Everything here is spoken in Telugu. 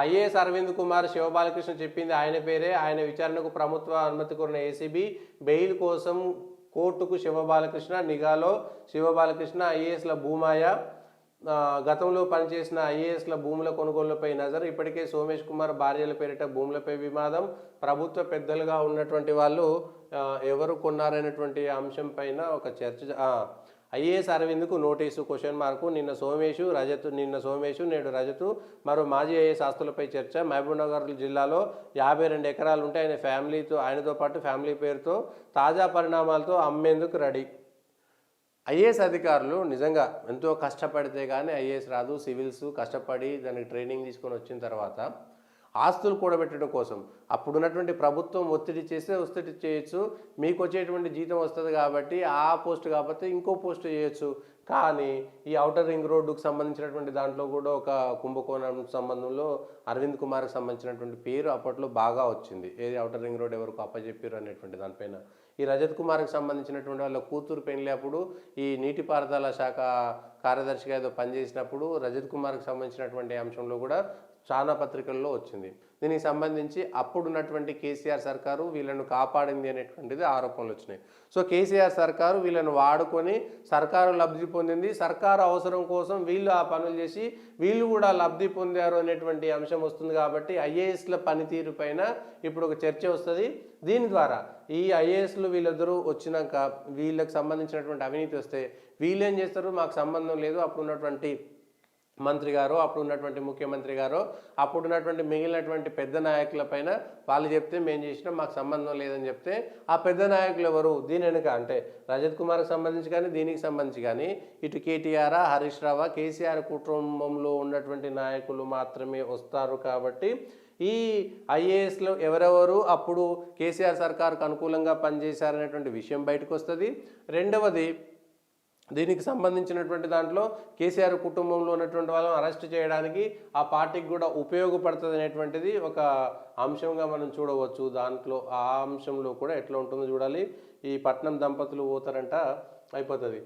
ఐఏఎస్ అరవింద్ కుమార్ శివబాలకృష్ణ చెప్పింది ఆయన పేరే. ఆయన విచారణకు ప్రభుత్వ అనుమతి కోరిన ఏసీబీ బెయిల్ కోసం కోర్టుకు శివబాలకృష్ణ నిఘాలో. శివబాలకృష్ణ ఐఏఎస్ల భూమాయ, గతంలో పనిచేసిన ఐఏఎస్ల భూముల కొనుగోళ్లపై నజర్. ఇప్పటికే సోమేష్ కుమార్ భార్యల పేరిట భూములపై వివాదం. ప్రభుత్వ పెద్దలుగా ఉన్నటువంటి వాళ్ళు ఎవరు కొన్నారనేటువంటి అంశం పైన ఒక చర్చ. ఐఏఎస్ అరవింద్కు నోటీసు క్వశ్చన్ మార్కు. నిన్న సోమేషు నేడు రజతు మరో మాజీ ఐఏఎస్ ఆస్తులపై చర్చ. మహబూబ్నగర్ జిల్లాలో 52 ఎకరాలు ఉంటే ఆయనతో పాటు ఫ్యామిలీ పేరుతో తాజా పరిణామాలతో అమ్మేందుకు రెడీ. ఐఏఎస్ అధికారులు నిజంగా ఎంతో కష్టపడితే కానీ ఐఏఎస్ రాదు. సివిల్స్ కష్టపడి దానికి ట్రైనింగ్ తీసుకొని వచ్చిన తర్వాత ఆస్తులు కూడబెట్టడం కోసం అప్పుడున్నటువంటి ప్రభుత్వం ఒత్తిడి చేయొచ్చు. మీకు వచ్చేటువంటి జీతం వస్తుంది కాబట్టి ఆ పోస్ట్ కాకపోతే ఇంకో పోస్ట్ చేయొచ్చు. కానీ ఈ ఔటర్ రింగ్ రోడ్డుకు సంబంధించినటువంటి దాంట్లో కూడా ఒక కుంభకోణం సంబంధంలో అరవింద్ కుమార్కి సంబంధించినటువంటి పేరు అప్పట్లో బాగా వచ్చింది. ఏది ఔటర్ రింగ్ రోడ్ ఎవరికి అప్పచెప్పారు అనేటువంటి దానిపైన. ఈ రజత్ కుమార్కి సంబంధించినటువంటి వాళ్ళ కూతురు పెళ్లి అప్పుడు ఈ నీటిపారుదల శాఖ కార్యదర్శిగా ఏదో పనిచేసినప్పుడు రజత్ కుమార్కి సంబంధించినటువంటి అంశంలో కూడా చాలా పత్రికల్లో వచ్చింది. దీనికి సంబంధించి అప్పుడున్నటువంటి కేసీఆర్ సర్కారు వీళ్ళను కాపాడింది అనేటువంటిది ఆరోపణలు వచ్చినాయి. సో కేసీఆర్ సర్కారు వీళ్ళను వాడుకొని సర్కారు లబ్ధి పొందింది. సర్కారు అవసరం కోసం వీళ్ళు ఆ పనులు చేసి వీళ్ళు కూడా లబ్ధి పొందారు అనేటువంటి అంశం వస్తుంది. కాబట్టి ఐఏఎస్ల పనితీరు పైన ఇప్పుడు ఒక చర్చ వస్తుంది. దీని ద్వారా ఈ ఐఏఎస్లు వీళ్ళిద్దరూ వచ్చినాక వీళ్ళకి సంబంధించినటువంటి అవినీతి వస్తే వీళ్ళేం చేస్తారు, మాకు సంబంధం లేదు. అప్పుడున్నటువంటి మంత్రి గారు, అప్పుడున్నటువంటి ముఖ్యమంత్రి గారు, అప్పుడున్నటువంటి మిగిలినటువంటి పెద్ద నాయకుల పైన వాళ్ళు చెప్తే మేము చేసినా మాకు సంబంధం లేదని చెప్తే ఆ పెద్ద నాయకులు ఎవరు దీని వెనుక అంటే రజత్ కుమార్కి సంబంధించి కానీ దీనికి సంబంధించి కానీ ఇటు కేటీఆర్, హరీష్ రావు, కేసీఆర్ కుటుంబంలో ఉన్నటువంటి నాయకులు మాత్రమే వస్తారు. కాబట్టి ఈ ఐఏఎస్లో ఎవరెవరు అప్పుడు కేసీఆర్ సర్కారుకు అనుకూలంగా పనిచేశారనేటువంటి విషయం బయటకు వస్తుంది. రెండవది, దీనికి సంబంధించినటువంటి దాంట్లో కేసీఆర్ కుటుంబంలో ఉన్నటువంటి వాళ్ళని అరెస్ట్ చేయడానికి ఆ పార్టీకి కూడా ఉపయోగపడుతుంది అనేటువంటిది ఒక అంశంగా మనం చూడవచ్చు. దాంట్లో ఆ అంశంలో కూడా ఎట్లా ఉంటుందో చూడాలి. ఈ పట్నం దంపతులు పోతారంట అయిపోతుంది.